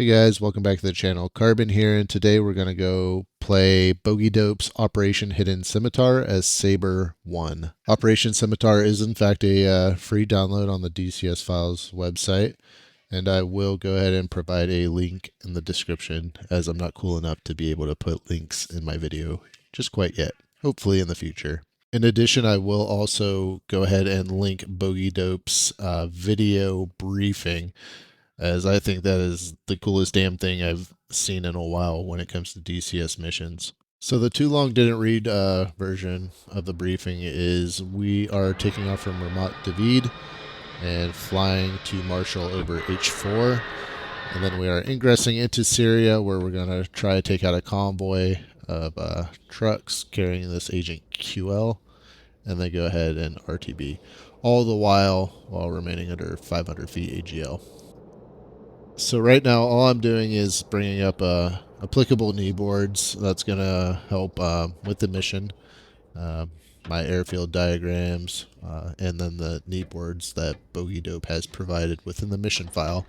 Hey guys, welcome back to the channel. Carbon here, and today we're going to go play Bogey Dope's Operation Hidden Scimitar as Saber 1. Operation Scimitar is in fact a free download on the DCS Files website, and I will go ahead and provide a link in the description, as I'm not cool enough to be able to put links in my video just quite yet. Hopefully in the future. In addition, I will also go ahead and link Bogey Dope's video briefing, as I think that is the coolest damn thing I've seen in a while when it comes to DCS missions. So the too long didn't read version of the briefing is we are taking off from Ramat David and flying to Marshall over H4. And then we are ingressing into Syria, where we're going to try to take out a convoy of trucks carrying this Agent QL, and then go ahead and RTB. All the while remaining under 500 feet AGL. So right now, all I'm doing is bringing up applicable knee boards. That's going to help with the mission. My airfield diagrams, and then the knee boards that Bogey Dope has provided within the mission file.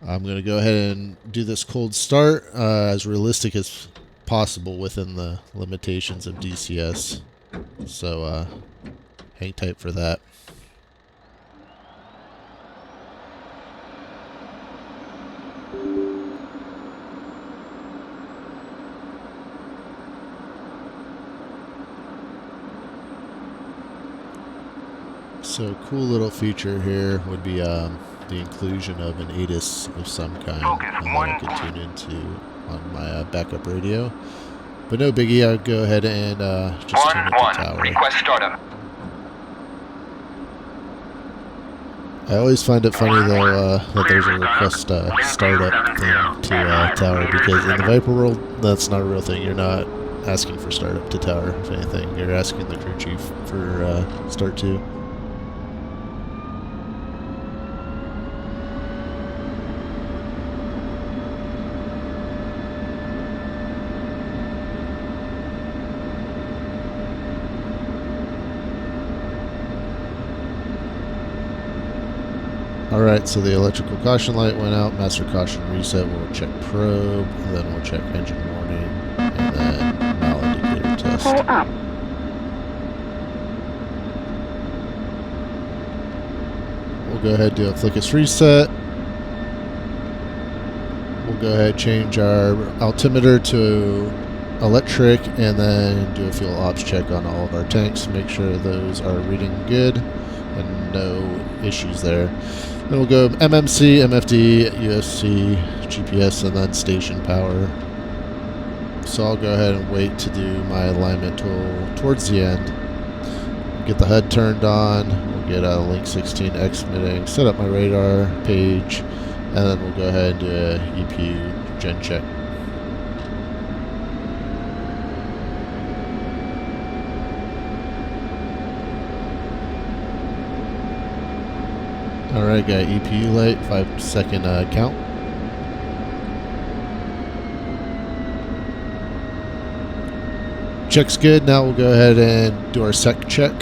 I'm going to go ahead and do this cold start as realistic as possible within the limitations of DCS. So hang tight for that. So cool little feature here would be the inclusion of an ATIS of some kind that I could tune into on my backup radio. But no biggie, I'll go ahead and just tune it to tower. Request startup. I always find it funny though that there's a request startup thing to tower, because in the Viper world that's not a real thing. You're not asking for startup to tower. If anything, you're asking the crew chief for start to. Alright, so the electrical caution light went out, master caution reset, we'll check probe, and then we'll check engine warning, and then mal indicator test. Pull up. We'll go ahead and do a Flickus reset. We'll go ahead and change our altimeter to electric, and then do a fuel ops check on all of our tanks, make sure those are reading good and no issues there. Then we'll go MMC, MFD, USC, GPS, and then station power. So I'll go ahead and wait to do my alignment tool towards the end. Get the HUD turned on, we'll get a Link 16 X-mitting, set up my radar page, and then we'll go ahead and do a EPU gen check. Alright, got EPU light, 5-second count. Check's good, now we'll go ahead and do our sec check.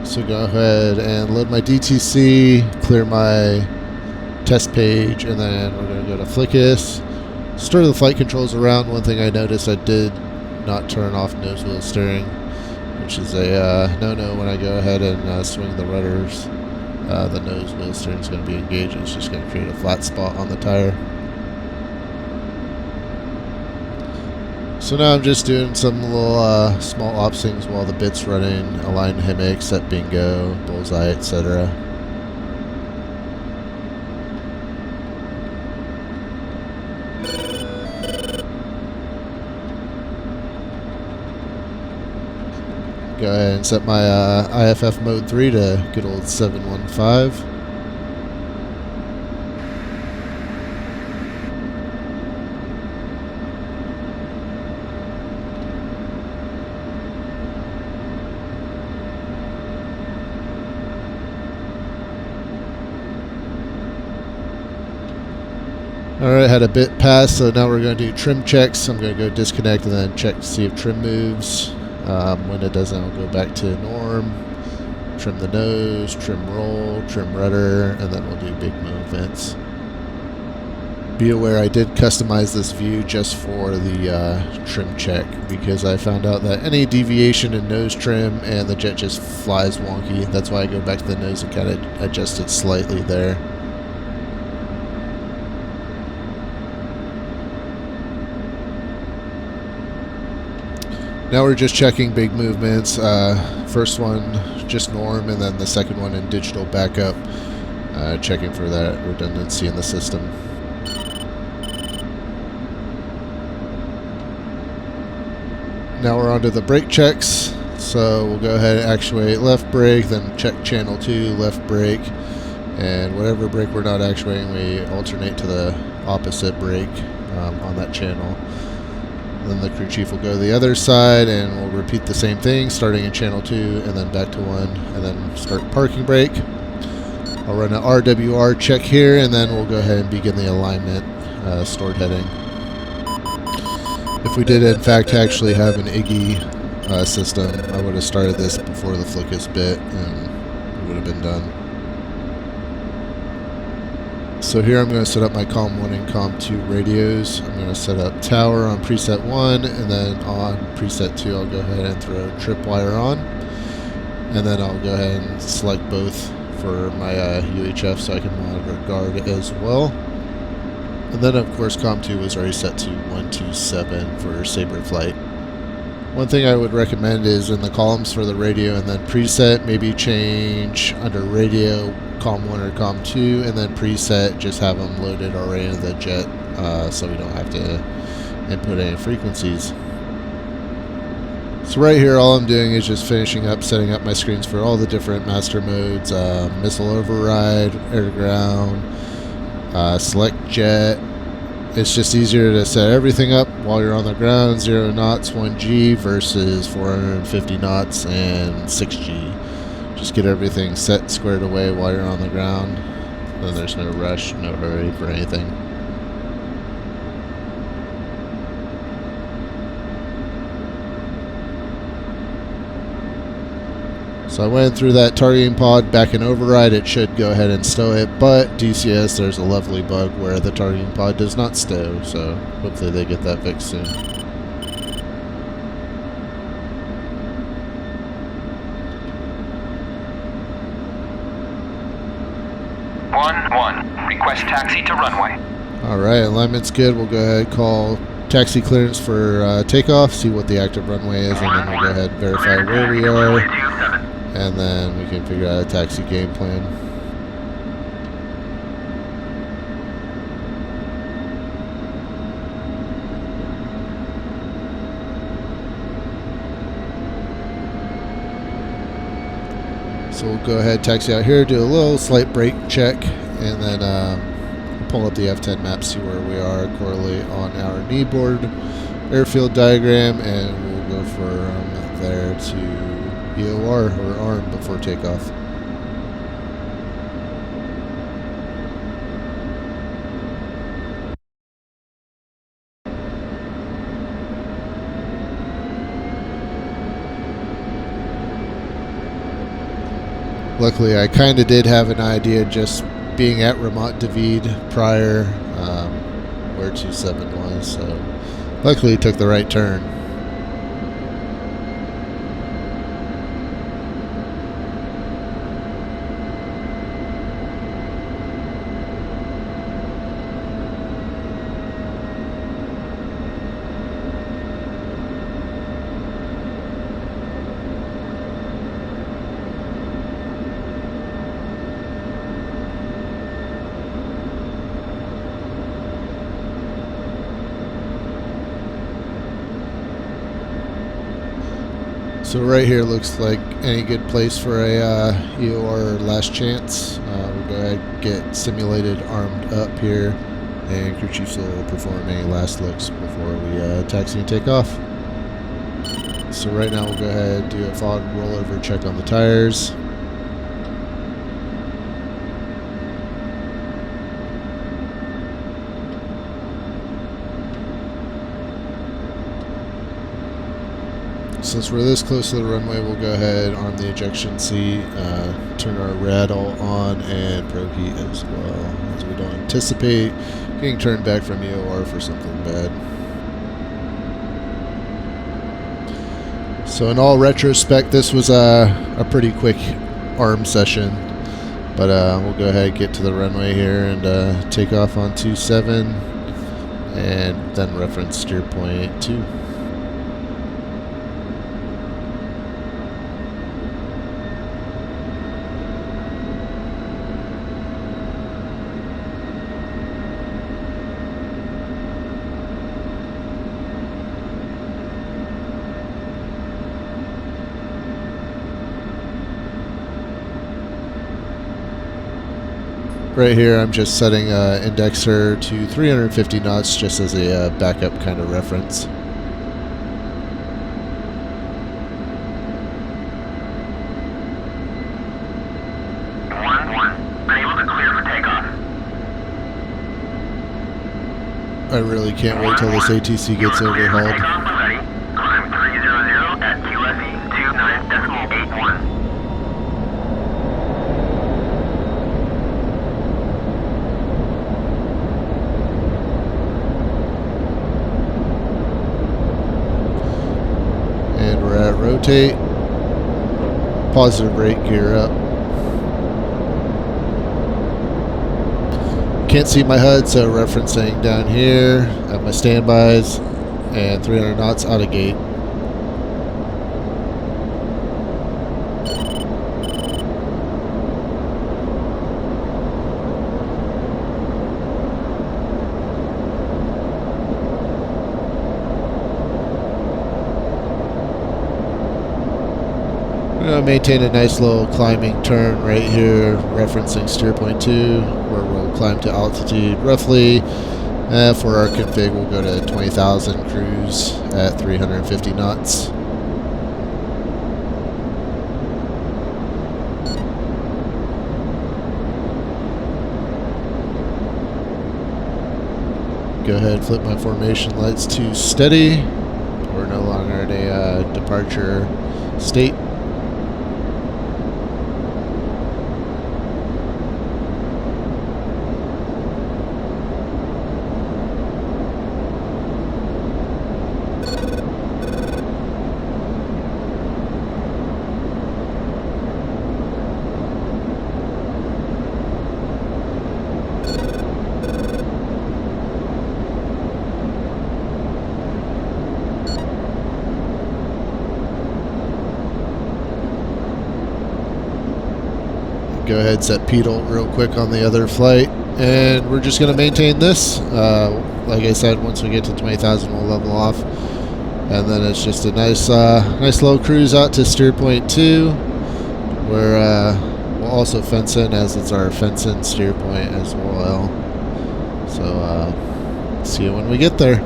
So go ahead and load my DTC, clear my test page, and then we're going to go to Flickus. Start the flight controls around. One thing I noticed, I did not turn off nose wheel steering, which is a no-no when I go ahead and swing the rudders. The nose wheel steering is going to be engaged. It's just going to create a flat spot on the tire. So now I'm just doing some little small ops things while the bit's running, align HIMIC, set bingo, bullseye, etc. Go ahead and set my IFF mode 3 to good old 715. Alright, had a bit pass, so now we're going to do trim checks. I'm going to go disconnect and then check to see if trim moves. When it doesn't, I'll go back to norm, trim the nose, trim roll, trim rudder, and then we'll do big movements. Be aware I did customize this view just for the trim check, because I found out that any deviation in nose trim and the jet just flies wonky. That's why I go back to the nose and kind of adjust it slightly there. Now we're just checking big movements. First one just norm, and then the second one in digital backup, checking for that redundancy in the system. Now we're on to the brake checks. So we'll go ahead and actuate left brake, then check channel 2, left brake, and whatever brake we're not actuating, we alternate to the opposite brake on that channel. Then the crew chief will go to the other side and we'll repeat the same thing, starting in channel 2 and then back to 1, and then start parking brake. I'll run an RWR check here, and then we'll go ahead and begin the alignment, stored heading. If we did in fact actually have an IGI system, I would have started this before the flick is bit and it would have been done. So here I'm going to set up my COM 1 and COM 2 radios. I'm going to set up tower on preset 1, and then on preset 2 I'll go ahead and throw tripwire on. And then I'll go ahead and select both for my UHF so I can monitor guard as well. And then of course COM 2 was already set to 127 for Saber flight. One thing I would recommend is in the columns for the radio and then preset, maybe change under radio COM 1 or COM 2, and then preset, just have them loaded already into the jet so we don't have to input any frequencies. So right here all I'm doing is just finishing up setting up my screens for all the different master modes, missile override, air to ground, select jet. It's just easier to set everything up while you're on the ground, 0 knots, 1G versus 450 knots and 6G. Just get everything set, squared away while you're on the ground. Then there's no rush, no hurry for anything. So I went through that targeting pod back in override. It should go ahead and stow it, but DCS, there's a lovely bug where the targeting pod does not stow, so hopefully they get that fixed soon. Request taxi to runway. Alright, alignment's good. We'll go ahead and call taxi clearance for takeoff, see what the active runway is, and then we'll go ahead and verify where we are, and then we can figure out a taxi game plan. So we'll go ahead, taxi out here, do a little slight brake check, and then pull up the F10 map, see where we are, correlate on our kneeboard airfield diagram, and we'll go from there to EOR or ARM before takeoff. Luckily, I kind of did have an idea just being at Ramat David prior, where 27 was, so luckily it took the right turn. So right here looks like any good place for a EOR last chance. We'll go ahead and get simulated armed up here, and crew chiefs will perform any last looks before we taxi and take off. So right now we'll go ahead and do a fog rollover check on the tires. Since we're this close to the runway, we'll go ahead, arm the ejection seat, turn our rattle on, and proheat as well, as we don't anticipate getting turned back from EOR for something bad. So in all retrospect, this was a pretty quick arm session, but we'll go ahead and get to the runway here and take off on 27, and then reference steer point 2. Right here, I'm just setting indexer to 350 knots just as a backup kind of reference. Unable to clear for takeoff. I really can't wait till this ATC gets overhauled. Takeoff when ready. Climb 300 at QSE 29.81. And we're at rotate. Positive brake, gear up. Can't see my HUD, so referencing down here at my standbys and 300 knots out of gate. Maintain a nice little climbing turn right here, referencing steer point 2, where we'll climb to altitude roughly. For our config, we'll go to 20,000 cruise at 350 knots. Go ahead, flip my formation lights to steady. We're no longer in a departure state. Go ahead, set pedal real quick on the other flight, and we're just going to maintain this. Like I said, once we get to 20,000, we'll level off, and then it's just a nice little cruise out to steer point 2, where we'll also fence in, as it's our fence in steer point as well. So see you when we get there.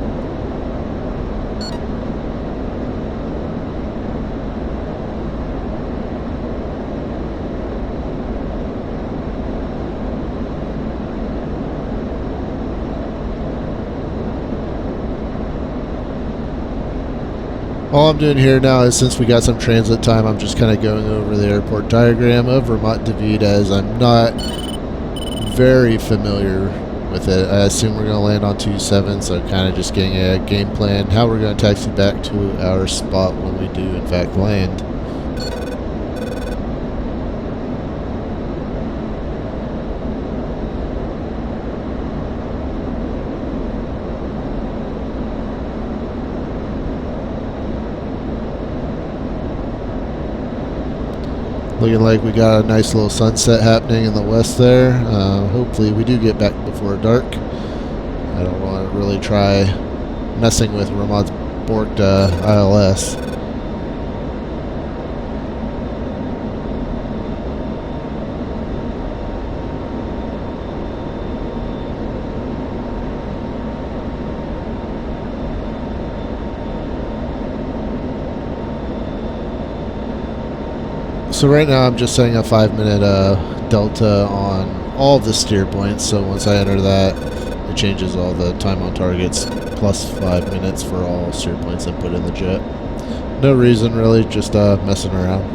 All I'm doing here now is, since we got some transit time, I'm just kind of going over the airport diagram of Vermont David, as I'm not very familiar with it. I assume we're going to land on 27, so kind of just getting a game plan how we're going to taxi back to our spot when we do in fact land. Looking like we got a nice little sunset happening in the west there. Hopefully we do get back before dark. I don't want to really try messing with Ramad's borked ILS. So right now I'm just setting a 5-minute delta on all of the steer points, so once I enter that, it changes all the time on targets plus 5 minutes for all steer points I put in the jet. No reason really, just messing around.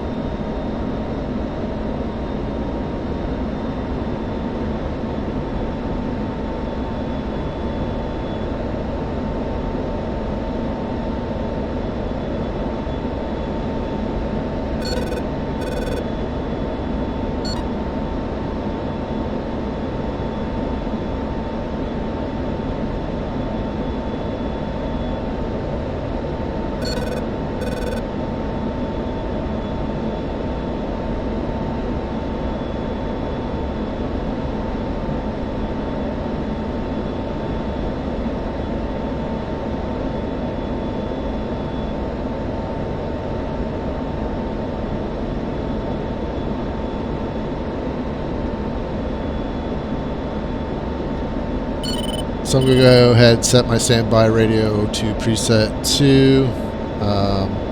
So I'm going to go ahead and set my standby radio to preset 2,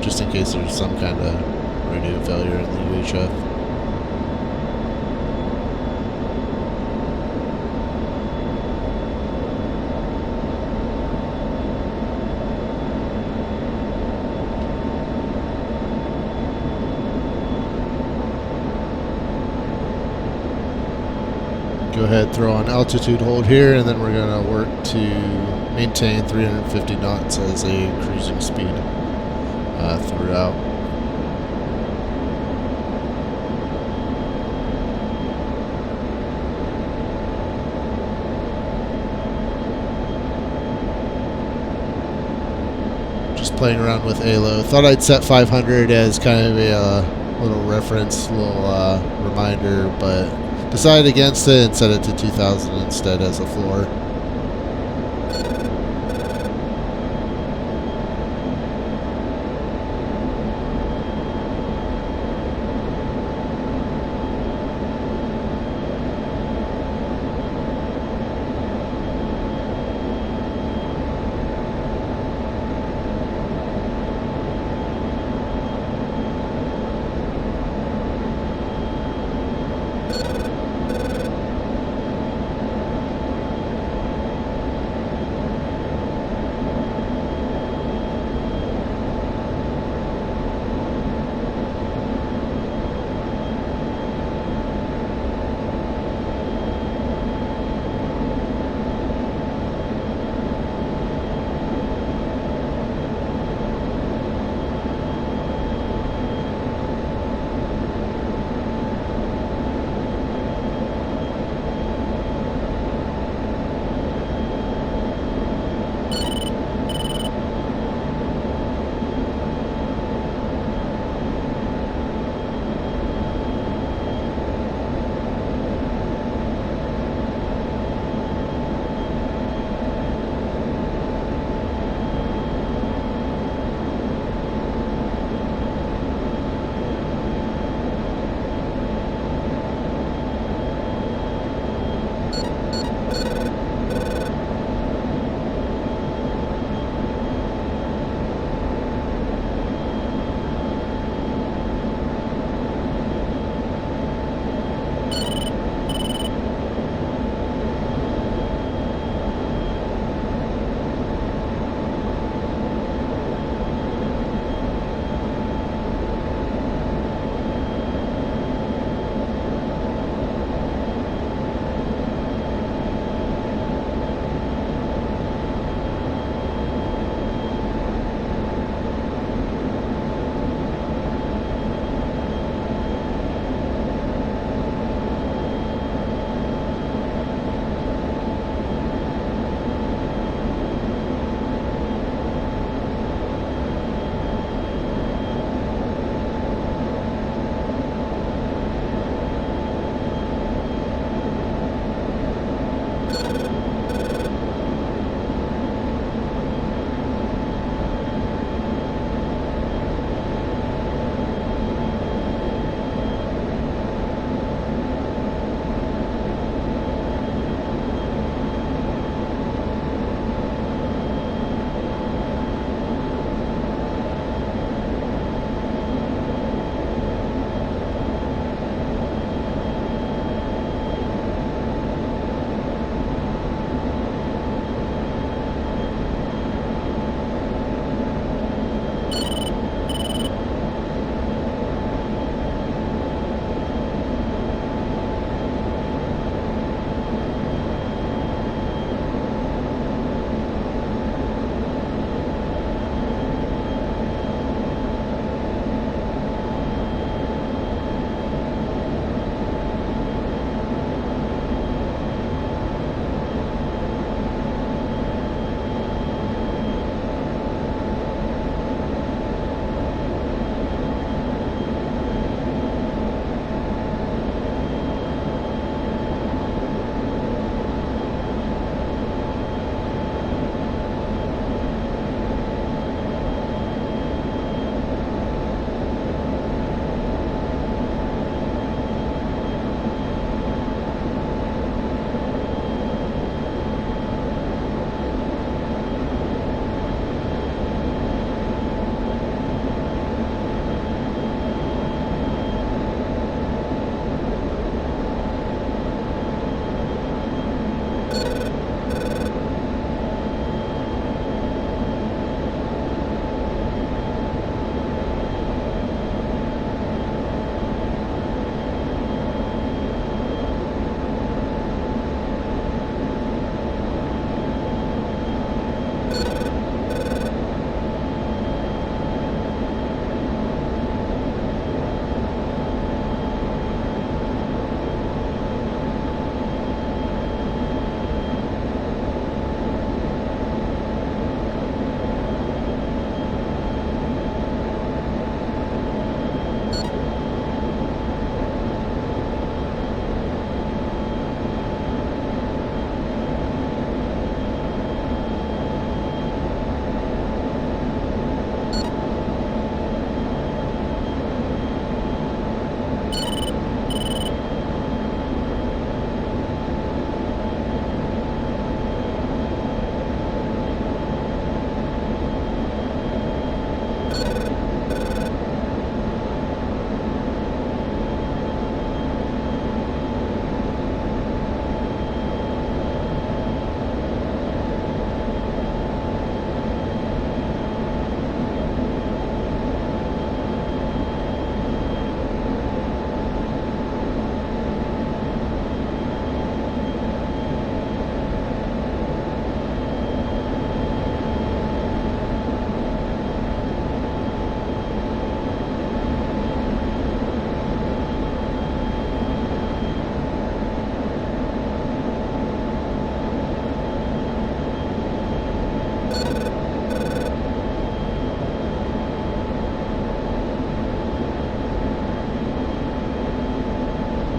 just in case there's some kind of radio failure in the UHF. Go ahead, throw on altitude hold here, and then we're going to work to maintain 350 knots as a cruising speed throughout. Just playing around with ALO. Thought I'd set 500 as kind of a little reference, little reminder, but decided against it and set it to 2000 instead as a floor.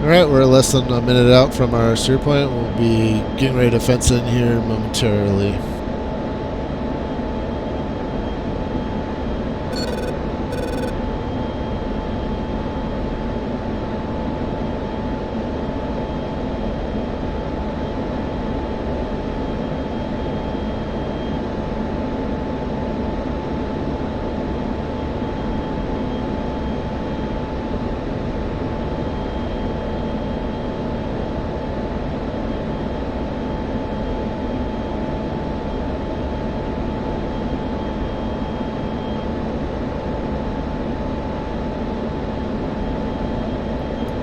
Alright, we're less than a minute out from our steer point. We'll be getting ready to fence in here momentarily.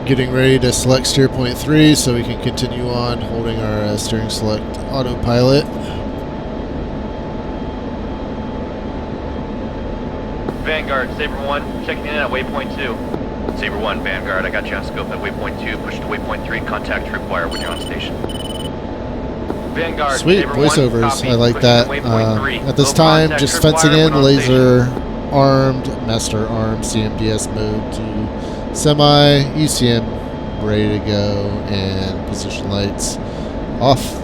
Getting ready to select steer point 3 so we can continue on holding our steering select autopilot. Vanguard, Saber 1, checking in at waypoint 2. Saber 1, Vanguard, I got you on scope at waypoint 2. Push to waypoint 3, contact required when you're on station. Vanguard, Sweet, Saber voiceovers. 1, copy. I like Pushing that. to waypoint 3. At this Low time, contact just required fencing when in, on laser station. armed, master armed, CMDS mode to semi, ECM ready to go, and position lights off.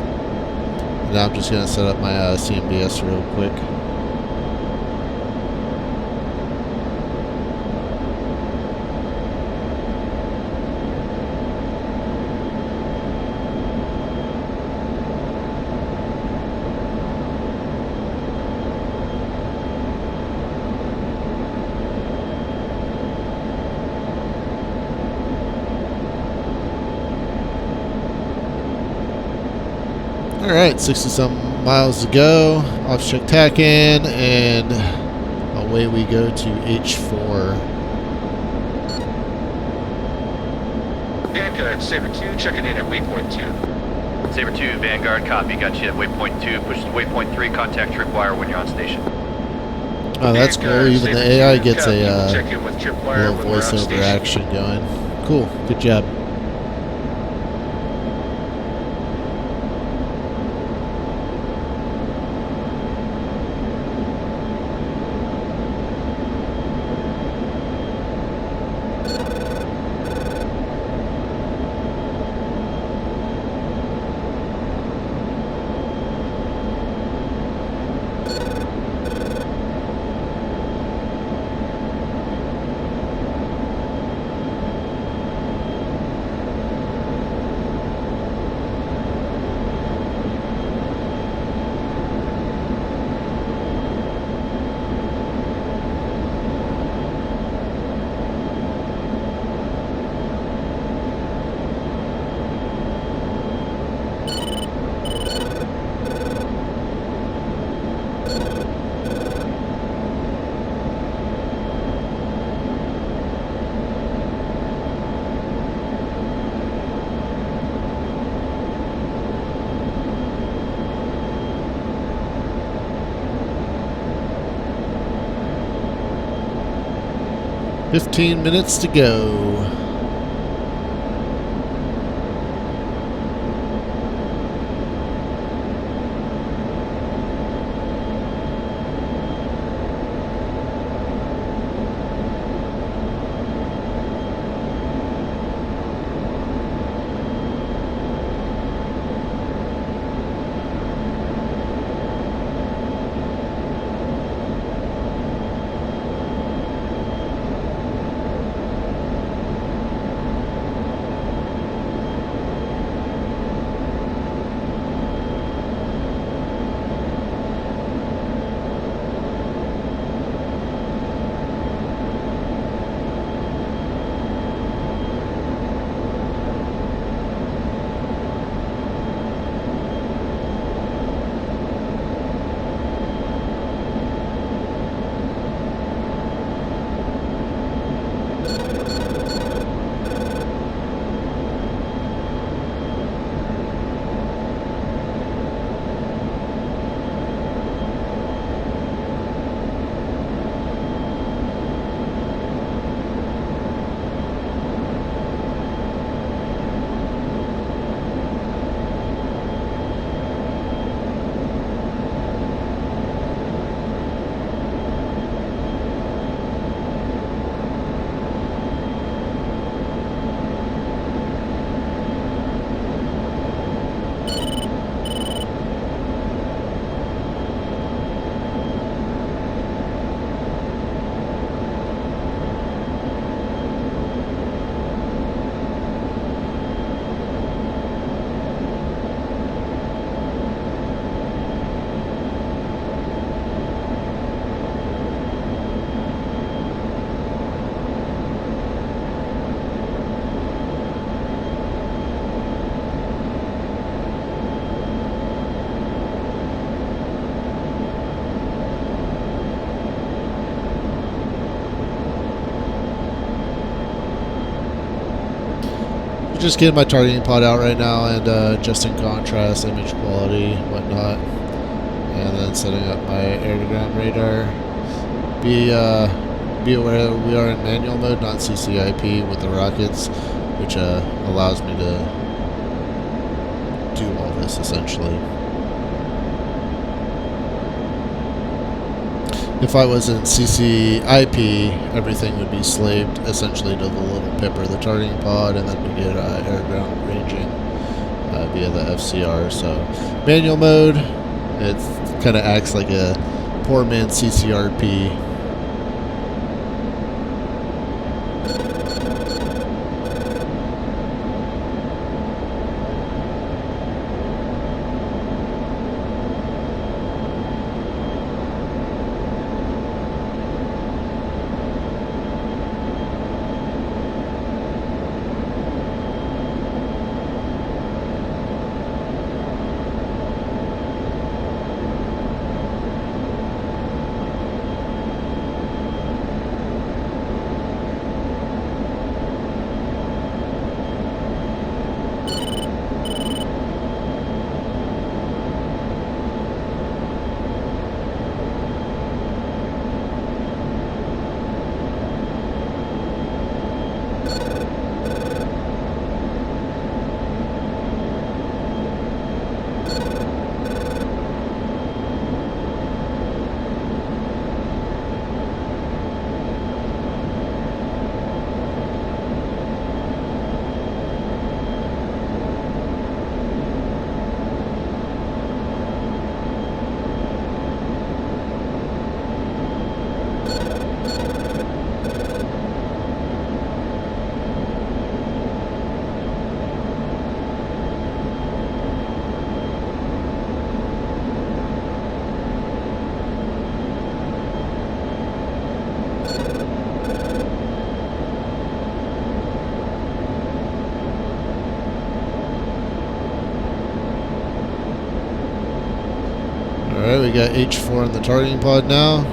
Now I'm just going to set up my CMDS real quick. Alright, 60-some miles to go. Off check tack in, and away we go to H4. Vanguard, Saber 2, checking in at waypoint 2. Saber 2, Vanguard, copy. Got you at waypoint 2. Push to waypoint 3, contact required when you're on station. Oh, that's cool. Vanguard, Even the Saber AI 2, gets copy. a We'll check in with tripwire little when we're on voiceover station. action going. Cool. Good job. "15 minutes to go." just getting my targeting pod out right now and adjusting contrast, image quality, whatnot, and then setting up my air-to-ground radar. Be aware that we are in manual mode, not CCIP with the rockets, which allows me to do all this essentially. If I was in CCIP, everything would be slaved essentially to the little pipper, the targeting pod, and then we get air-ground ranging via the FCR. So manual mode, it kind of acts like a poor man's CCRP. Alright, we got H4 on the targeting pod now.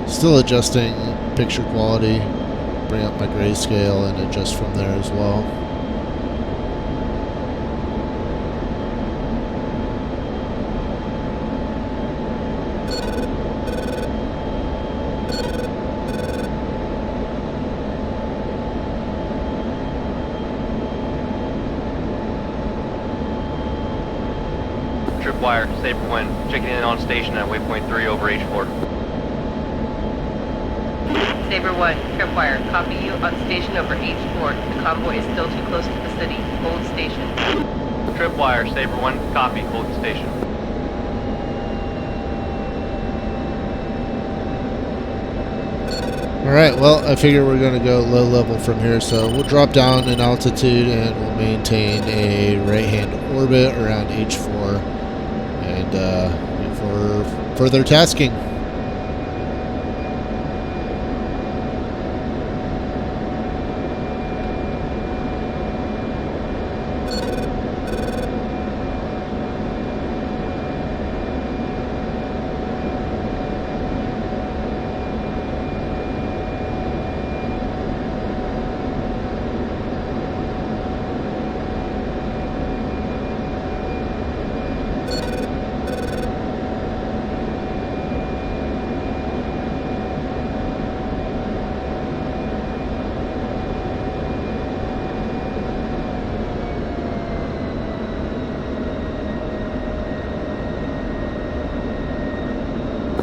Still adjusting picture quality. Bring up my grayscale and adjust from there as well. Tripwire, Saber 1, checking in on station at waypoint 3 over H4. Saber 1, Tripwire, copy you on station over H4. The convoy is still too close to the city. Hold station. Tripwire, Saber 1, copy, hold the station. Alright, well, I figure we're going to go low level from here, so we'll drop down in altitude and we'll maintain a right-hand orbit around H4 and wait for further tasking.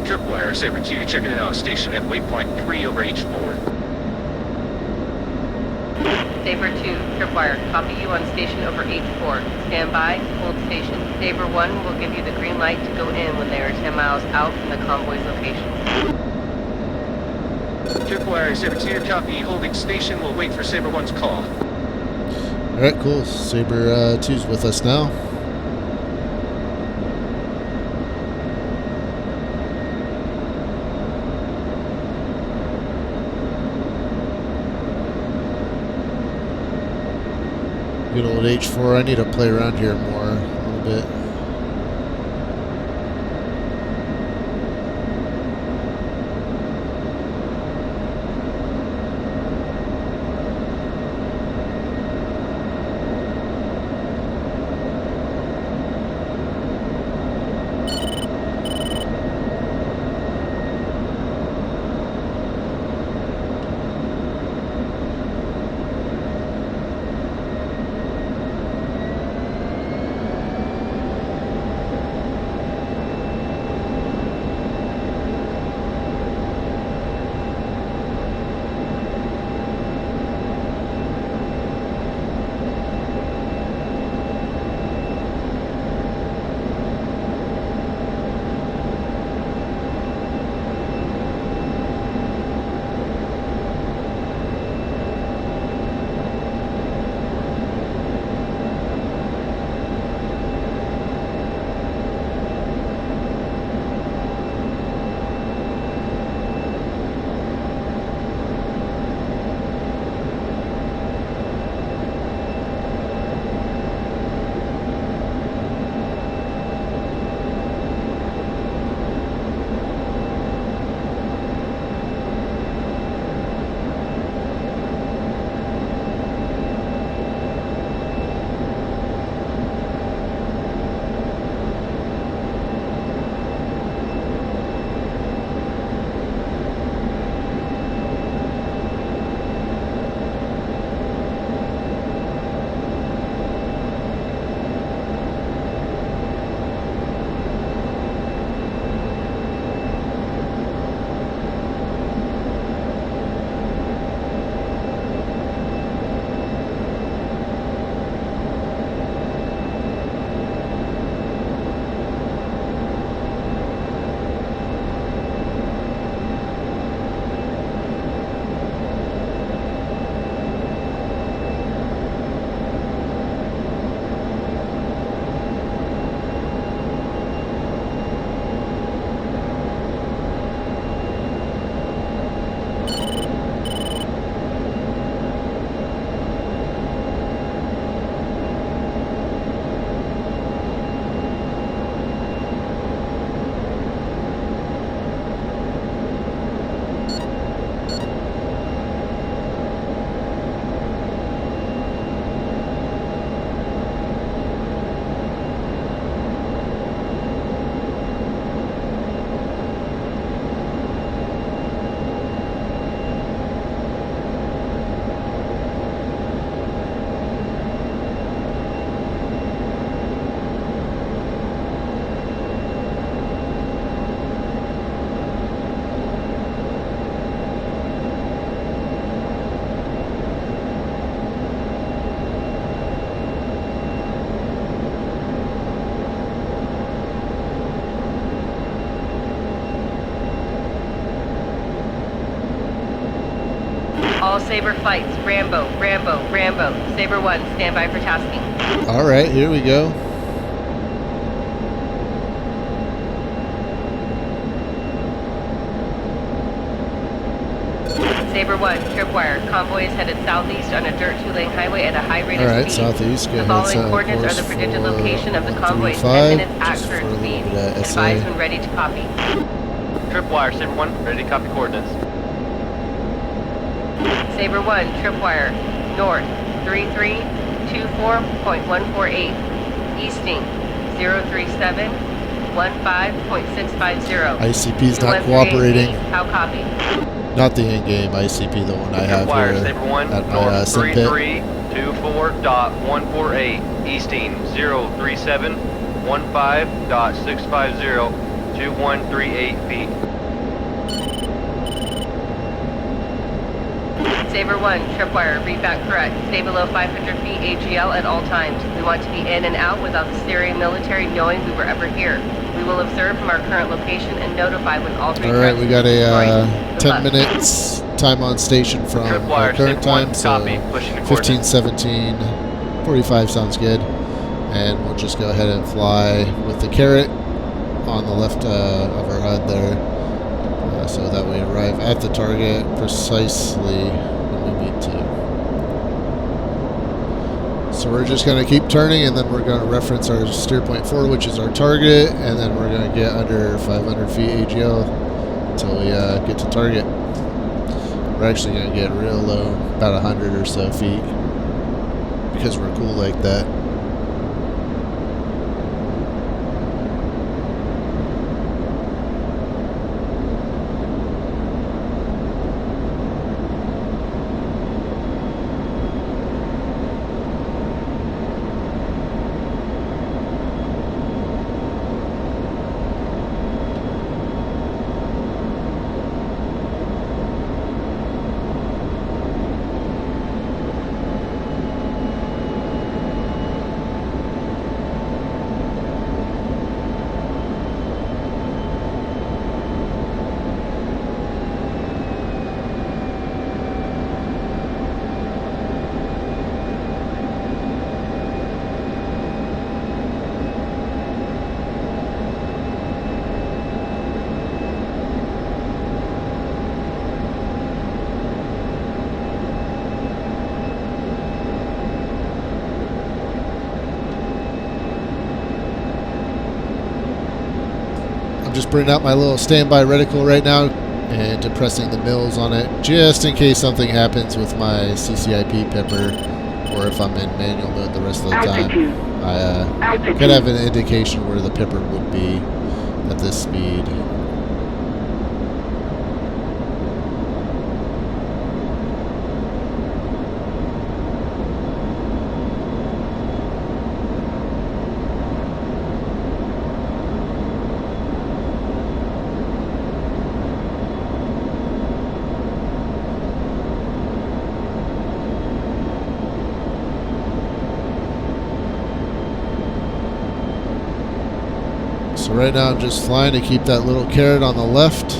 Tripwire, Saber 2, checking in on station at waypoint 3 over H4. Saber 2, Tripwire, copy you on station over H4. Stand by, hold station. Saber 1 will give you the green light to go in when they are 10 miles out from the convoy's location. Tripwire, Saber 2, copy, holding station. We'll wait for Saber 1's call. Alright, cool. Saber 2's with us now. Good old H4. I need to play around here more a little bit. All Saber flights, Rambo, Rambo, Rambo. Saber 1, stand by for tasking. All right, here we go. Saber 1, tripwire. Convoy is headed southeast on a dirt 2-lane highway at a high rate All of right, speed. southeast. Go The ahead, following set coordinates are course the predicted for location of the convoy's 135, 10 minutes at just current for a little speed. bit of SA. Advise when ready to copy. Tripwire, Saber 1, ready to copy coordinates. Saber 1, tripwire. North, 3324.148. Easting, 03715.650. ICP's not 2138 cooperating. feet. How copy? Not the in-game ICP, the one I have Tripwire, here Saber 1, at my north sim pit. 3324.148. Easting, 03715.650. 2138 feet. Saber 1, tripwire, read back correct. Stay below 500 feet AGL at all times. We want to be in and out without the Syrian military knowing we were ever here. We will observe from our current location and notify when all three All right, trucks we got are a destroyed. Good 10 luck. minutes time on station from our Tripwire, current Saber 1, time, so copy. Pushing to coordinates. 15:17, 45 sounds good. And we'll just go ahead and fly with the carrot on the left of our HUD there, so that we arrive at the target precisely when we need to. So we're just going to keep turning, and then we're going to reference our steer point 4, which is our target, and then we're going to get under 500 feet AGL until we get to target. We're actually going to get real low, about 100 or so feet, because we're cool like that. I'm just bringing out my little standby reticle right now and depressing the mills on it, just in case something happens with my CCIP pipper, or if I'm in manual mode the rest of the time. I could have an indication where the pipper would be at this speed. So right now I'm just flying to keep that little carrot on the left,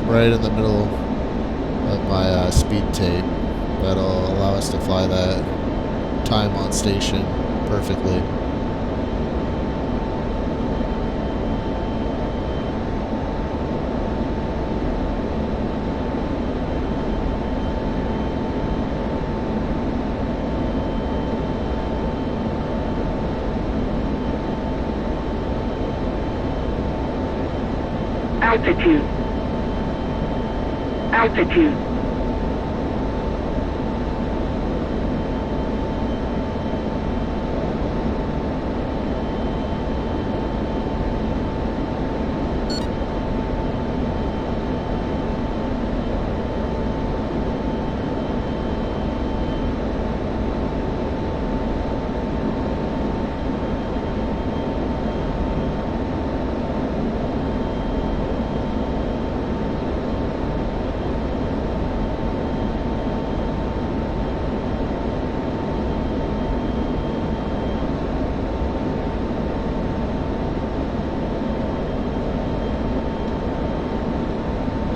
right in the middle of my speed tape. That'll allow us to fly that time on station perfectly. Altitude. Altitude.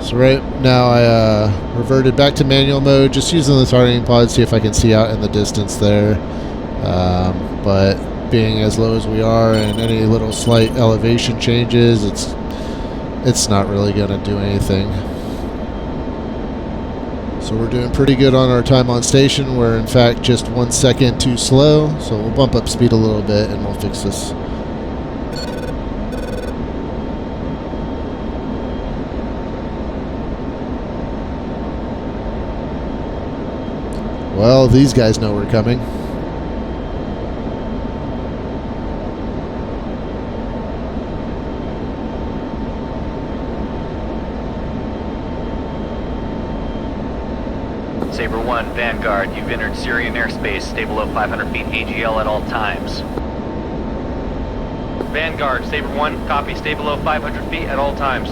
So right now I reverted back to manual mode, just using the targeting pod, see if I can see out in the distance there. But being as low as we are and any little slight elevation changes, it's not really going to do anything. So we're doing pretty good on our time on station. We're in fact just 1 second too slow, so we'll bump up speed a little bit and we'll fix this. Well, these guys know we're coming. Saber 1, Vanguard, you've entered Syrian airspace. Stay below 500 feet AGL at all times. Vanguard, Saber 1, copy. Stay below 500 feet at all times.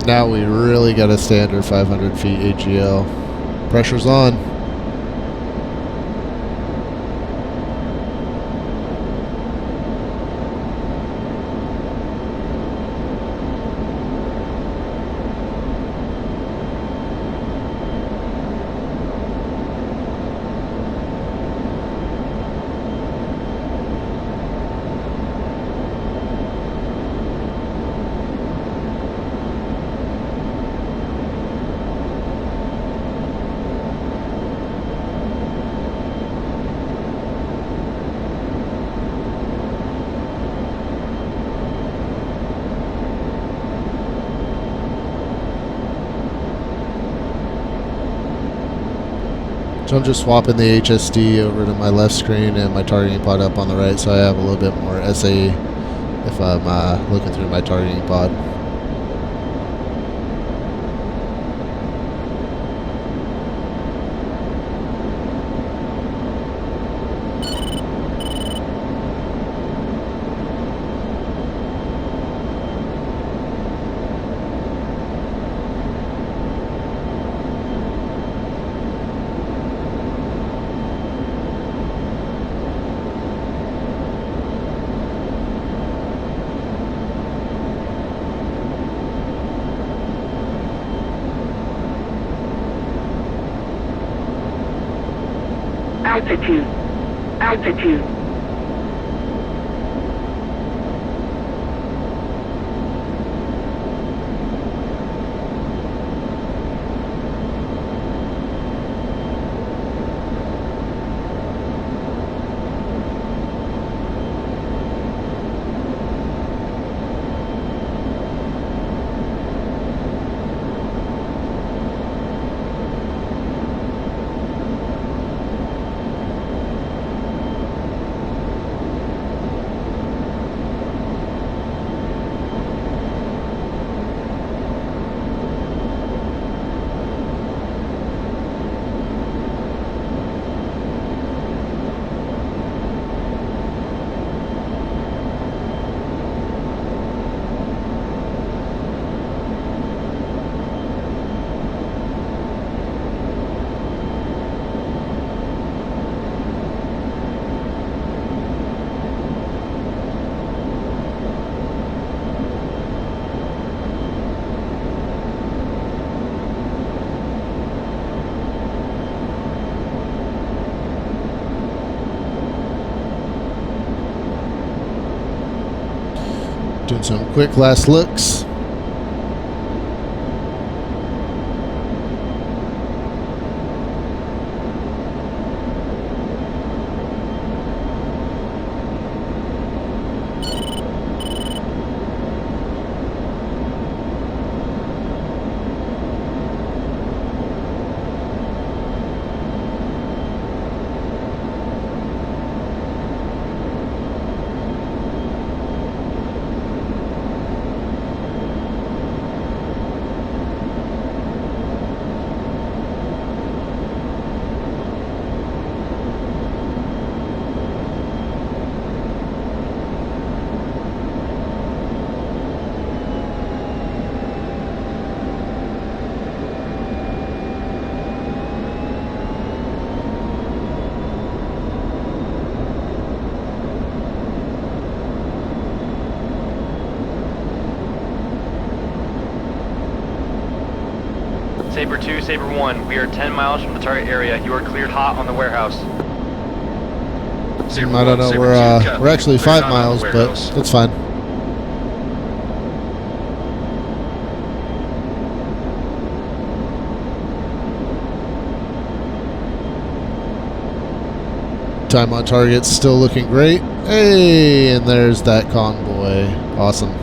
Now we really got to stay under 500 feet AGL. Pressure's on. So I'm just swapping the HSD over to my left screen and my targeting pod up on the right, so I have a little bit more SA if I'm looking through my targeting pod. Altitude. Altitude. Doing some quick last looks. Saber 2, Saber 1, we are 10 miles from the target area. You are cleared hot on the warehouse. Saber I don't 1, know. Saber 2, copy. We're actually Cleared 5 hot on the miles, but warehouse. that's fine. Time on target's still looking great. Hey, and there's that convoy. Awesome.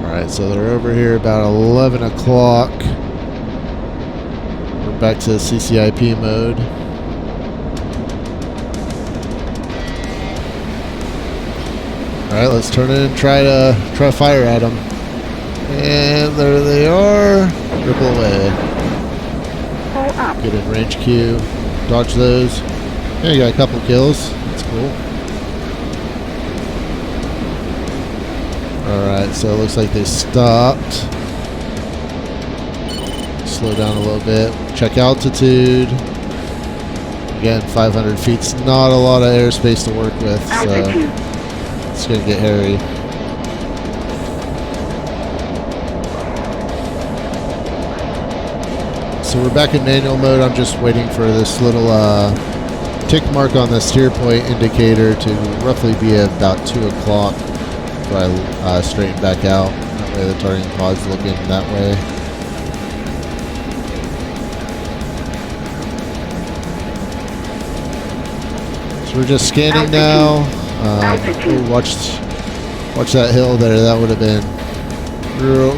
Alright, so they're over here about 11 o'clock. We're back to CCIP mode. Alright, let's turn in and try to fire at them. And there they are. Ripple away. Pull up. Get in range Q. Dodge those. Yeah, you got a couple kills. That's cool. Alright, so it looks like they stopped. Slow down a little bit. Check altitude. Again, 500 feet's not a lot of airspace to work with, so Altitude. it's going to get hairy. So we're back in manual mode. I'm just waiting for this little tick mark on the steer point indicator to roughly be at about 2 o'clock before I straighten back out. That way the targeting pod's looking that way. So we're just scanning now. Altitude. Oh, watch that hill there. That would have been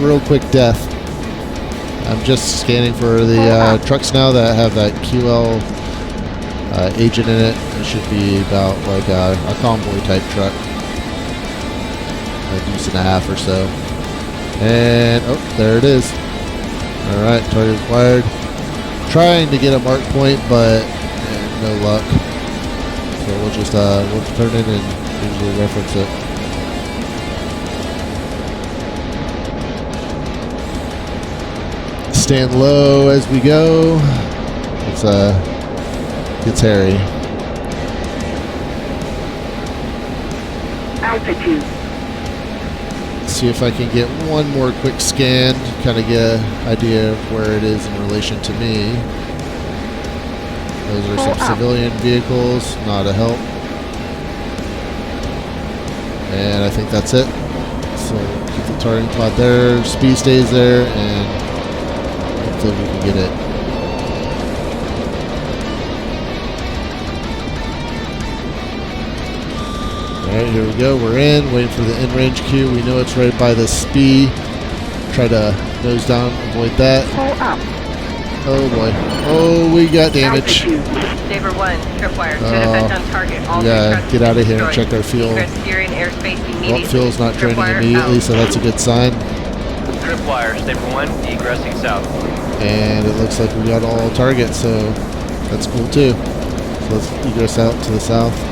real quick death. I'm just scanning for the trucks now that have that QL agent in it. It should be about like a convoy type truck. A deuce and a half or so. And, oh, there it is. Alright, target acquired. Trying to get a mark point, but no luck. So we'll just we'll turn in and usually reference it. Stand low as we go. It's gets hairy. Altitude. See if I can get one more quick scan, kind of get an idea of where it is in relation to me. Those are some civilian vehicles, not a help. And I think that's it. So keep the targeting pod there, speed stays there, and hopefully we can get it. Alright, here we go. We're in, waiting for the in-range queue. We know it's right by the SPI. Try to nose down, avoid that. Pull up. Oh boy. Oh, we got damage. Altitude. Saber 1, tripwire, to defend on target. All Yeah, trucks get out of here and destroyed. check our fuel. Ingress steering airspace immediately. Well, fuel's not draining Tripwire immediately, out. so that's a good sign. Tripwire, Saber 1, egressing south. And it looks like we got all targets, so that's cool too. So let's egress out to the south.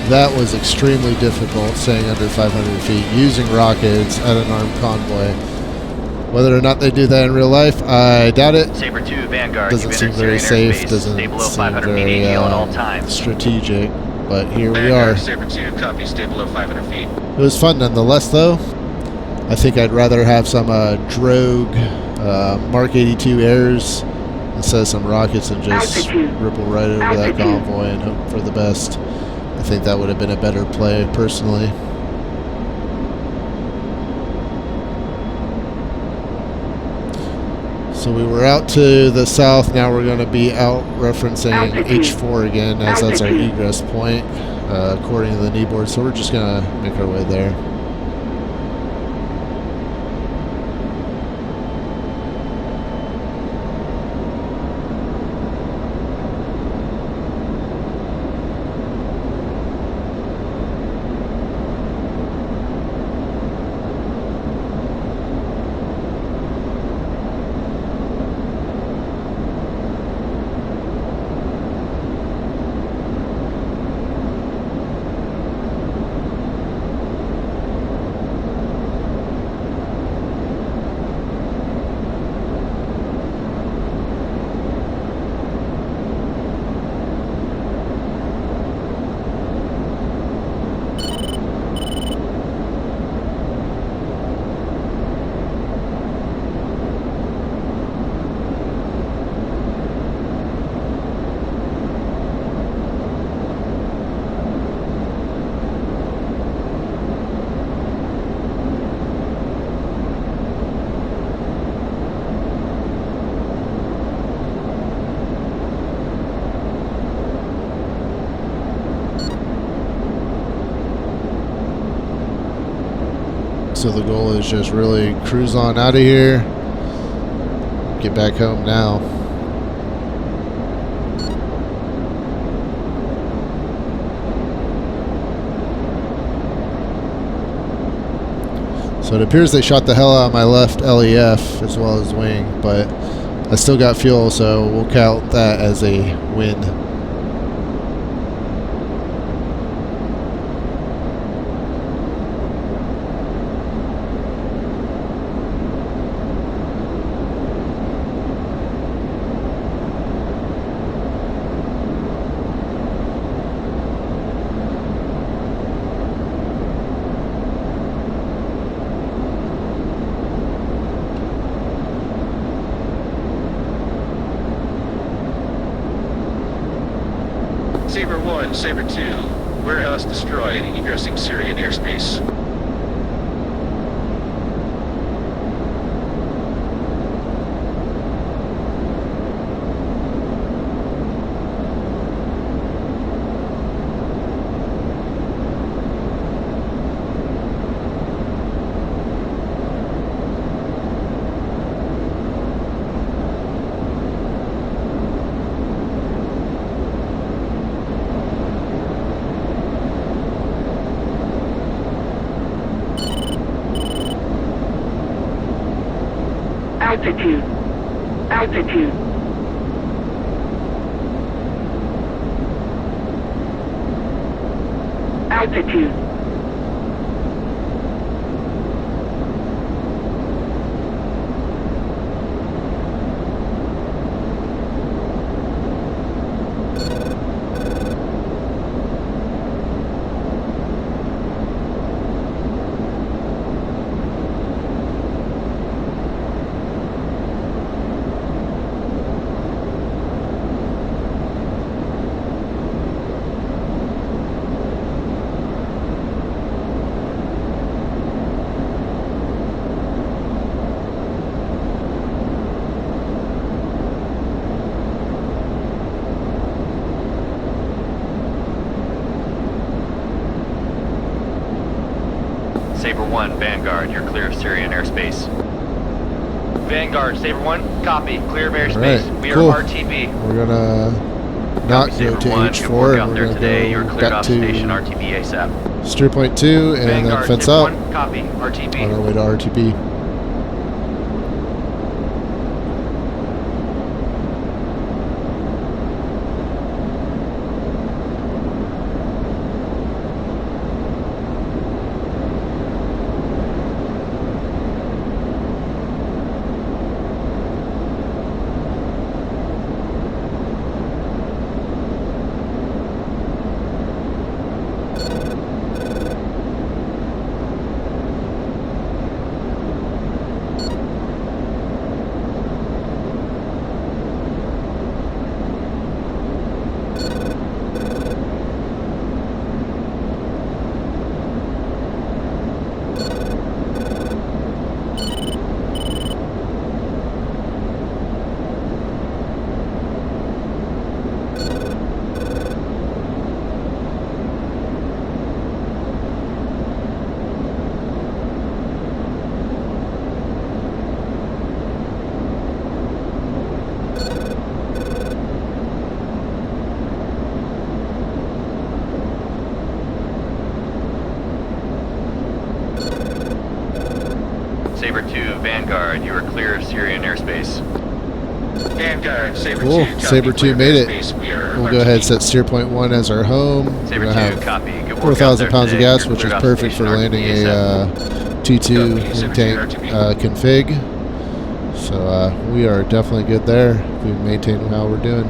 That was extremely difficult, staying under 500 feet, using rockets at an armed convoy. Whether or not they do that in real life, I doubt it. Saber 2, Vanguard, Doesn't you've seem entered very Syrian safe, airspace. doesn't Stay below seem 500 feet very ATL at all times. strategic, but here we Vanguard, are. Saber 2, copy. Stay below 500 feet. It was fun nonetheless, though. I think I'd rather have some drogue Mark 82 airs instead of some rockets and just Altitude. ripple right over that Altitude. convoy and hope for the best. I think that would have been a better play, personally. So we were out to the south, now we're going to be out referencing Altitude. H4 again, as that's our Altitude. egress point, according to the knee board, so we're just going to make our way there. So the goal is just really cruise on out of here, get back home now. So it appears they shot the hell out of my left LEF as well as wing, but I still got fuel, so we'll count that as a win. Saber 1, Saber 2, warehouse destroyed, egressing Syrian airspace. Altitude. Altitude. Altitude. Saber 1, Vanguard, you're clear of Syrian airspace. Vanguard, Saber 1, copy, clear of airspace. Alright, We cool. are RTB. We're gonna not Copy, go Saber to 1, H4, good work out and there we're today. You're gonna cleared go off back station to RTB ASAP. steer point 2 and then Vanguard, fence Saber out 1, copy, RTB. on our way to RTB. Saber 2, Vanguard, you are clear of Syrian airspace. Vanguard, Saber Cool. 2, copy, Saber 2 clear made it. airspace. We are We'll go ahead and RTB. set steer point 1 as our home. Saber We're 2, gonna have copy, good work 4,000 out pounds there of gas, today. which You're is cleared off perfect for station landing RTB a ASAP. T2 Copy, wing 17 tank RTB. config. So we are definitely good there. We maintain how we're doing.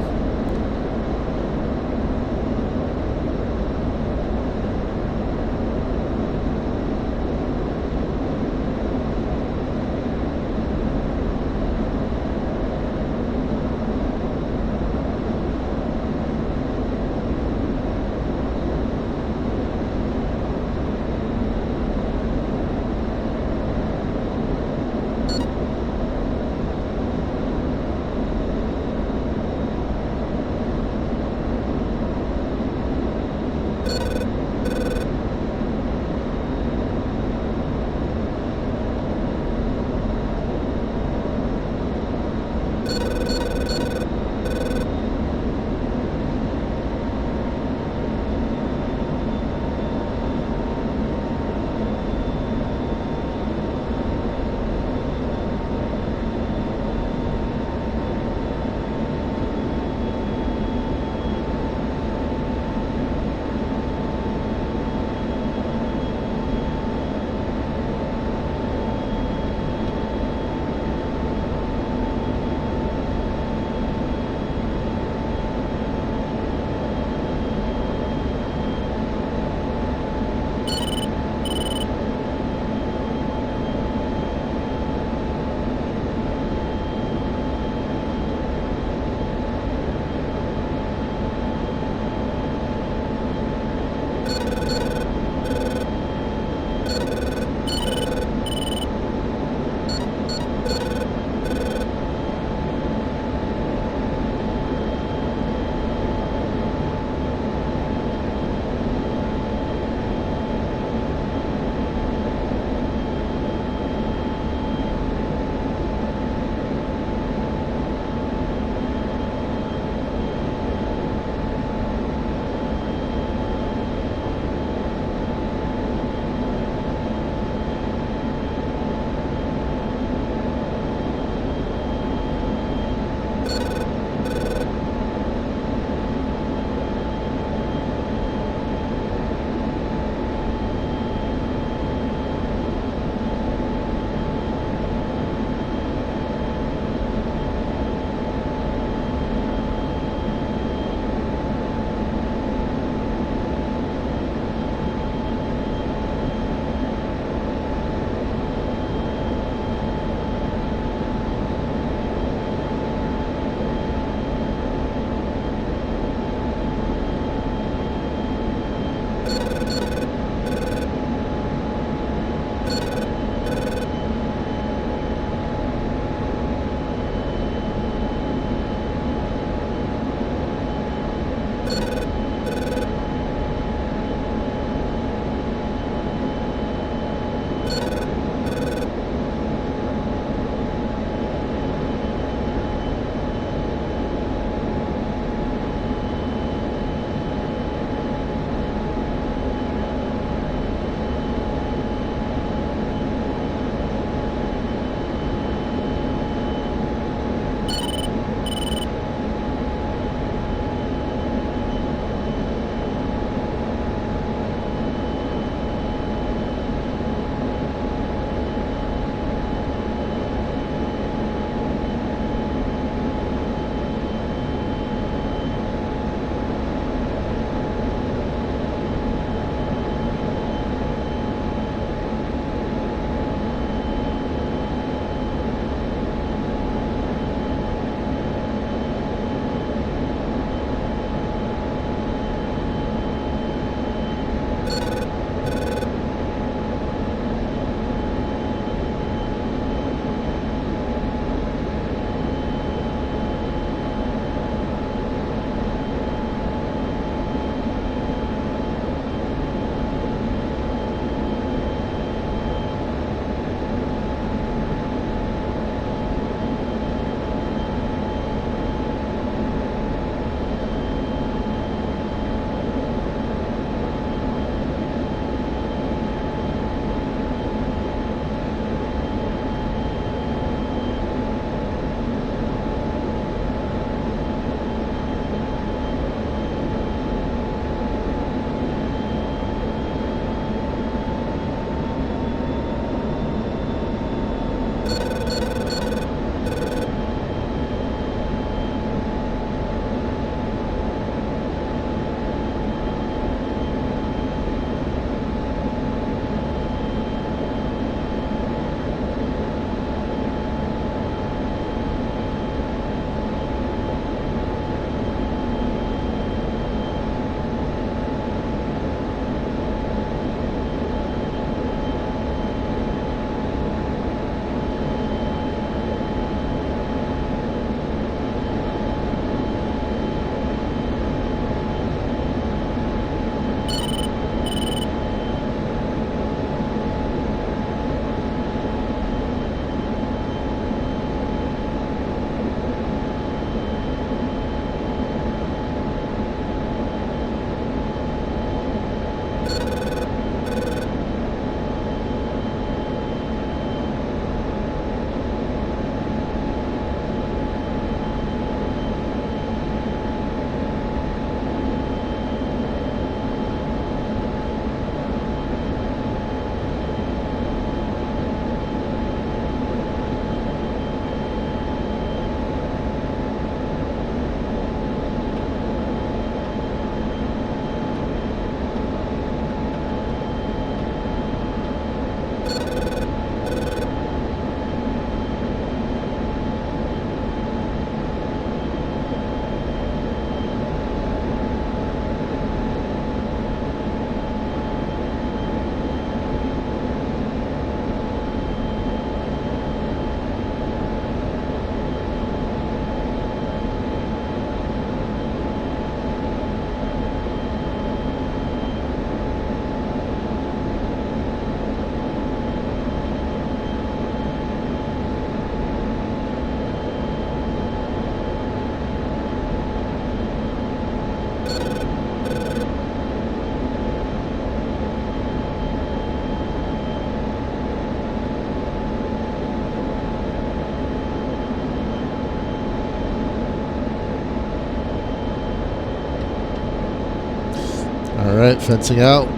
Alright, fencing out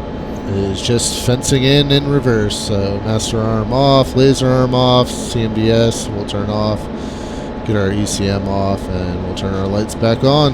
is just fencing in reverse. So master arm off, laser arm off, CMDS we'll turn off, get our ECM off, and we'll turn our lights back on.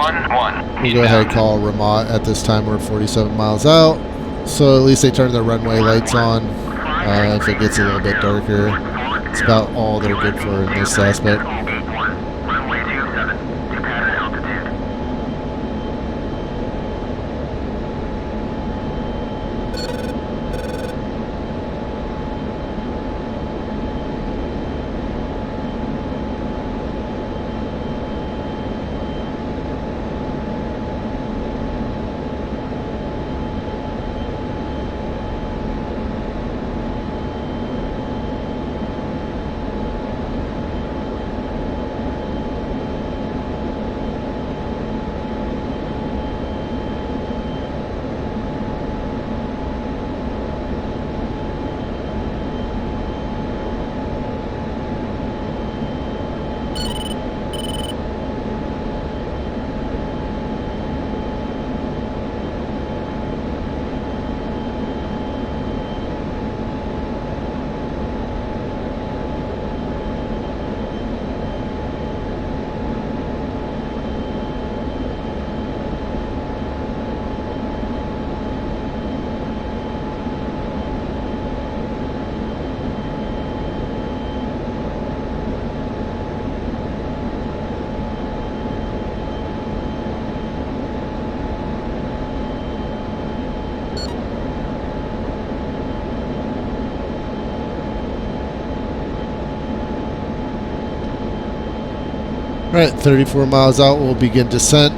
1-1. We'll go ahead and call Ramat at this time. We're 47 miles out. So at least they turn their runway lights on. If it gets a little bit darker, it's about all they're good for in this aspect. Runway 27 to pattern altitude. Alright, 34 miles out, we'll begin descent.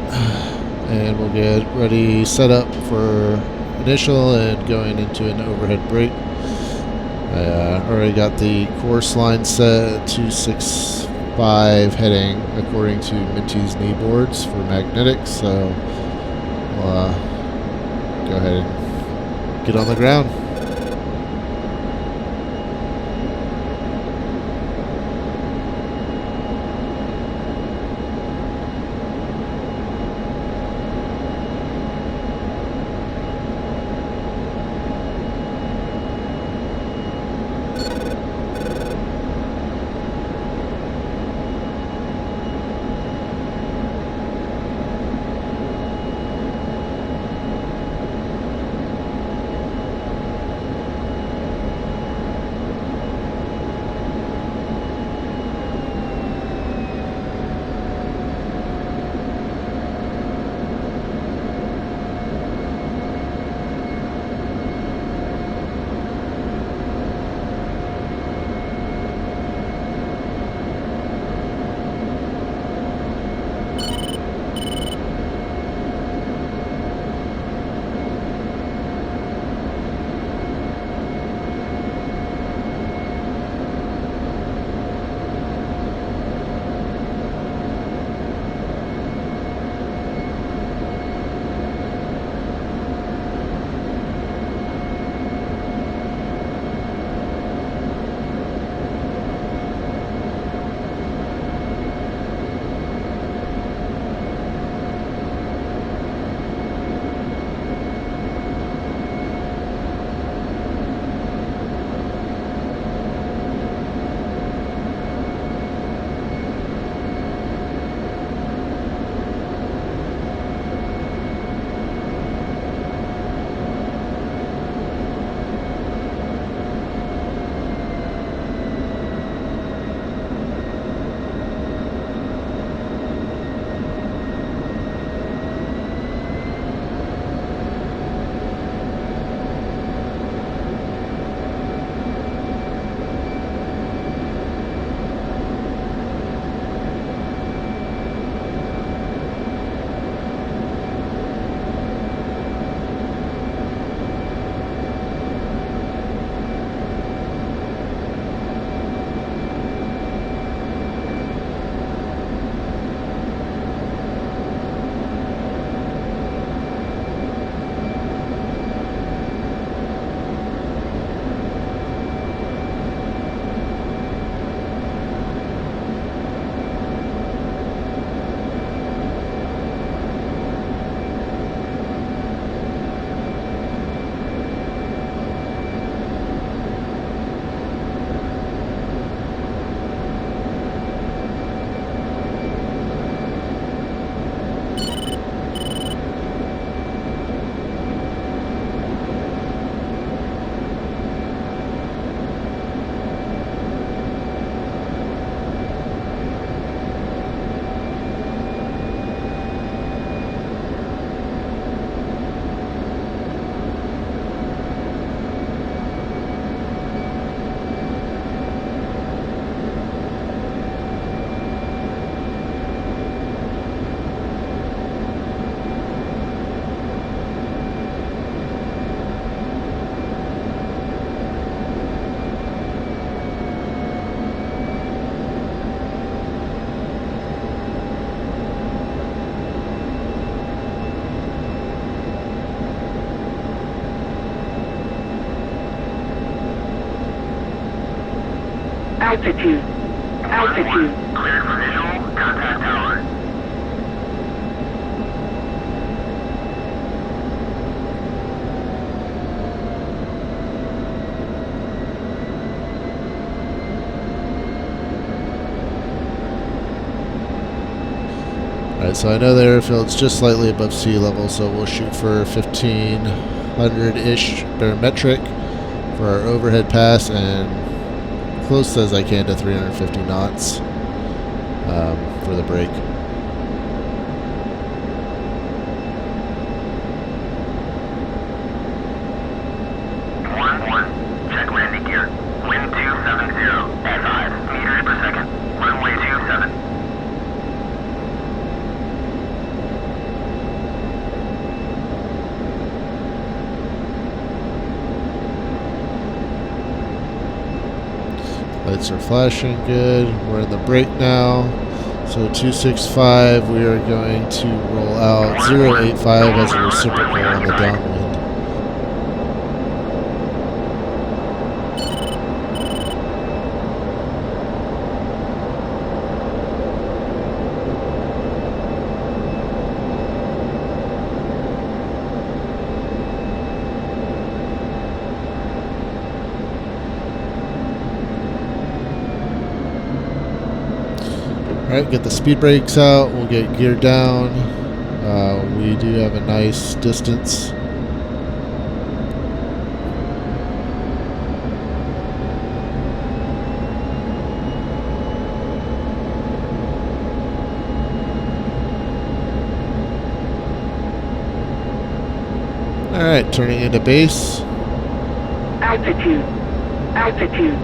And we'll get ready, set up for initial and going into an overhead brake. I already got the course line set, 265 heading according to Minty's knee boards for magnetics, so we'll go ahead and get on the ground. Altitude. Altitude. Cleared for visual. Contact tower. Alright, so I know the airfield's just slightly above sea level, so we'll shoot for 1500-ish barometric for our overhead pass and close as I can to 350 knots for the break. Check landing gear. Wind 270 at 5 meters per second. Runway 27. Lights are flashing good. We're in the break now. So 265, we are going to roll out 085 as a reciprocal on the downwind. Alright, get the speed brakes out, we'll get gear down. We do have a nice distance. Alright, turning into base. Altitude. Altitude.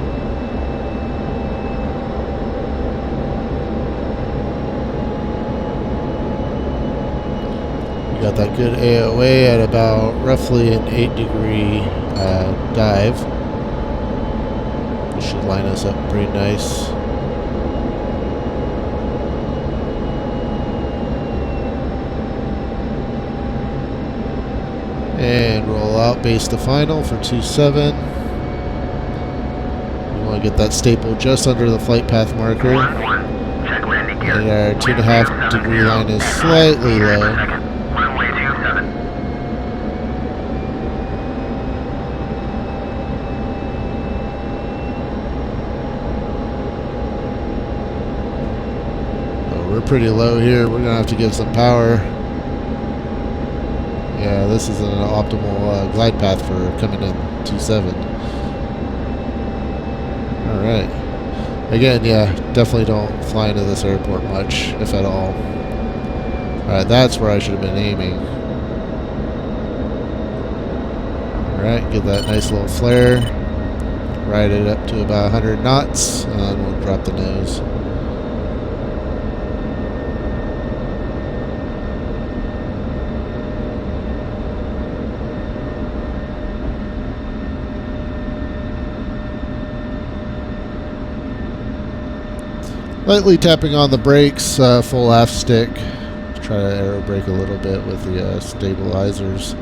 Got that good AOA at about roughly an 8-degree dive. This should line us up pretty nice. And roll out base to final for 27. We want to get that staple just under the flight path marker. Check landing gear. And our 2.5 degree line is slightly low. Runway 27. Oh, we're pretty low here. We're gonna have to give some power. Yeah, this is an optimal glide path for coming in 27. Alright. Again, yeah, definitely don't fly into this airport much, if at all. Alright, that's where I should have been aiming. Alright, get that nice little flare. Ride it up to about 100 knots, and then we'll drop the nose. Lightly tapping on the brakes, full half stick. Try to aero brake a little bit with the stabilizers.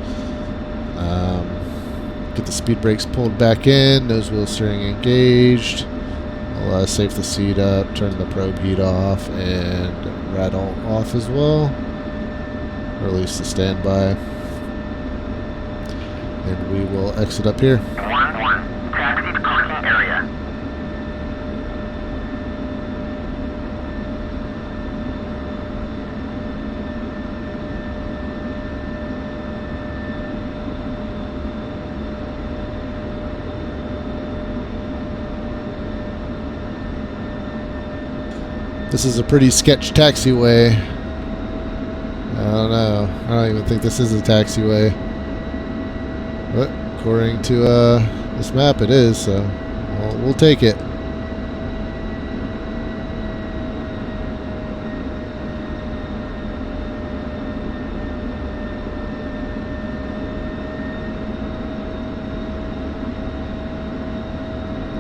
Get the speed brakes pulled back in, nose wheel steering engaged. I'll safe the seat up, turn the probe heat off, and rattle off as well. Release the standby. And we will exit up here. 1-1. Taxi to parking area. This is a pretty sketch taxiway. I don't know. I don't even think this is a taxiway. But according to this map, it is, so we'll take it.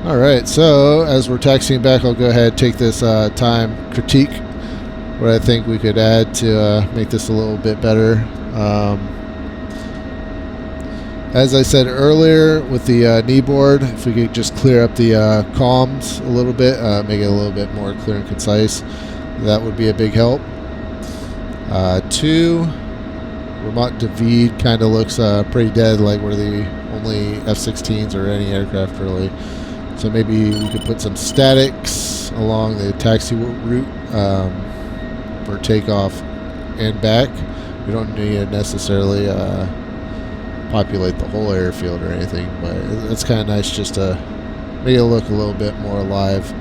Alright, so as we're taxiing back, I'll go ahead and take this time critique, what I think we could add to make this a little bit better. As I said earlier with the knee board, if we could just clear up the comms a little bit, make it a little bit more clear and concise, that would be a big help. 2, Vermont David kind of looks pretty dead, like we're the only F-16s or any aircraft really. So maybe we could put some statics along the taxi route for takeoff and back. We don't need to necessarily populate the whole airfield or anything, but it's kind of nice just to make it look a little bit more alive.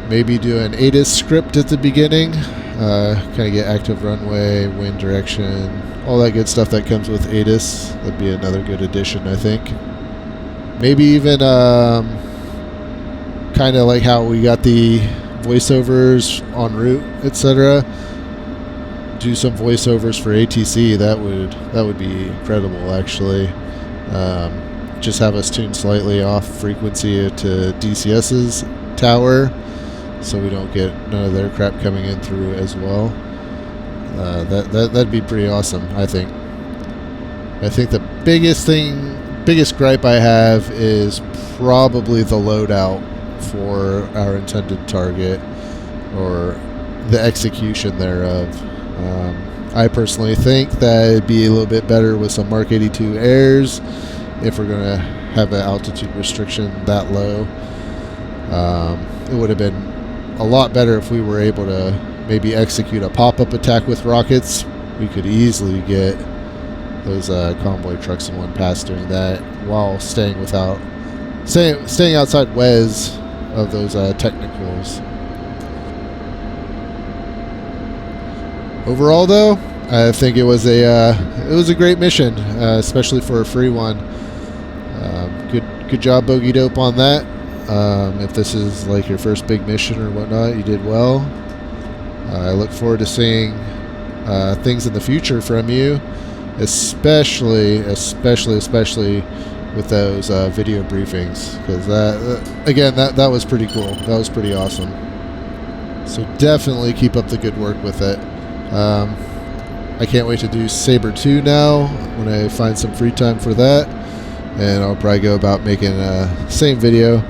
Maybe do an ATIS script at the beginning, kind of get active runway, wind direction, all that good stuff that comes with ATIS. That'd be another good addition, I think. Maybe even kind of like how we got the voiceovers en route, etc. Do some voiceovers for ATC. That would be incredible, actually. Just have us tune slightly off frequency to DCS's tower, so we don't get none of their crap coming in through as well. That'd be pretty awesome, I think. I think the biggest gripe I have is probably the loadout for our intended target, or the execution thereof. I personally think that it'd be a little bit better with some Mark 82 airs if we're going to have an altitude restriction that low. It would have been a lot better if we were able to maybe execute a pop-up attack with rockets. We could easily get those convoy trucks in one pass doing that while staying outside WES of those technicals. Overall, though, I think it was a great mission, especially for a free one. Good job, Bogey Dope, on that. If this is like your first big mission or whatnot, you did well. I look forward to seeing things in the future from you, especially with those video briefings, because that was pretty cool. That was pretty awesome. So definitely keep up the good work with it. I can't wait to do Saber 2 now when I find some free time for that, and I'll probably go about making the same video.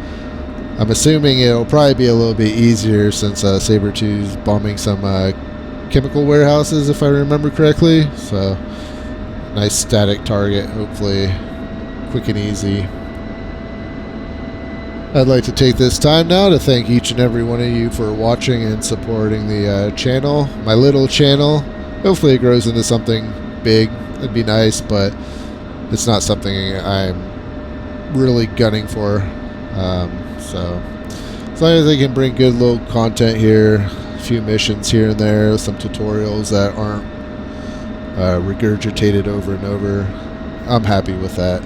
I'm assuming it'll probably be a little bit easier since Saber 2 is bombing some chemical warehouses, if I remember correctly. So nice static target, hopefully quick and easy. I'd like to take this time now to thank each and every one of you for watching and supporting the channel, my little channel. Hopefully it grows into something big. It'd be nice, but it's not something I'm really gunning for. So as long as I can bring good little content here, a few missions here and there, some tutorials that aren't regurgitated over and over, I'm happy with that.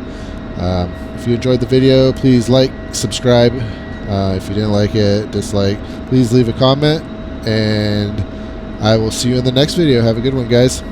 If you enjoyed the video, please like, subscribe. If you didn't like it, dislike. Please leave a comment, and I will see you in the next video. Have a good one, guys.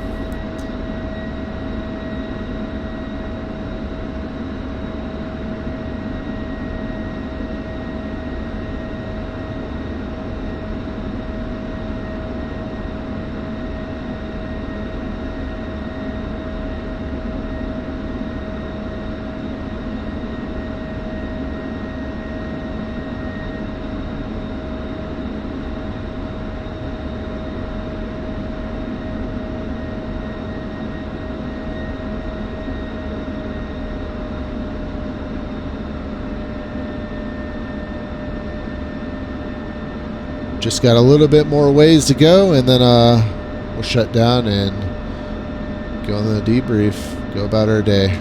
Just got a little bit more ways to go, and then we'll shut down and go on the debrief, go about our day.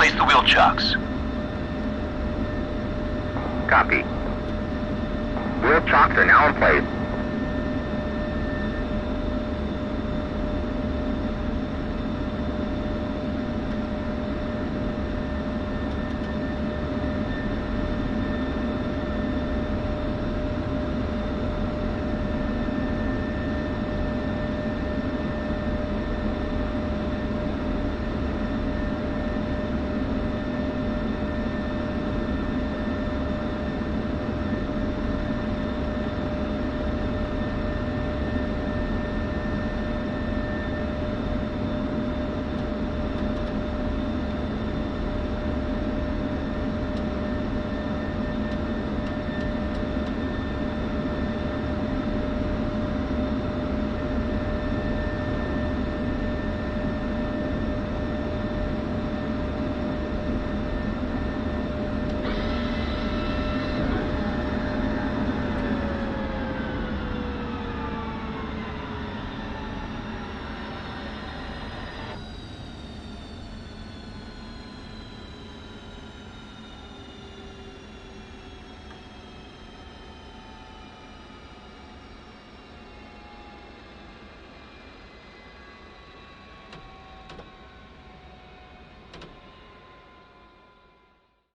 replace the wheel chocks. Copy. Wheel chocks are now in place.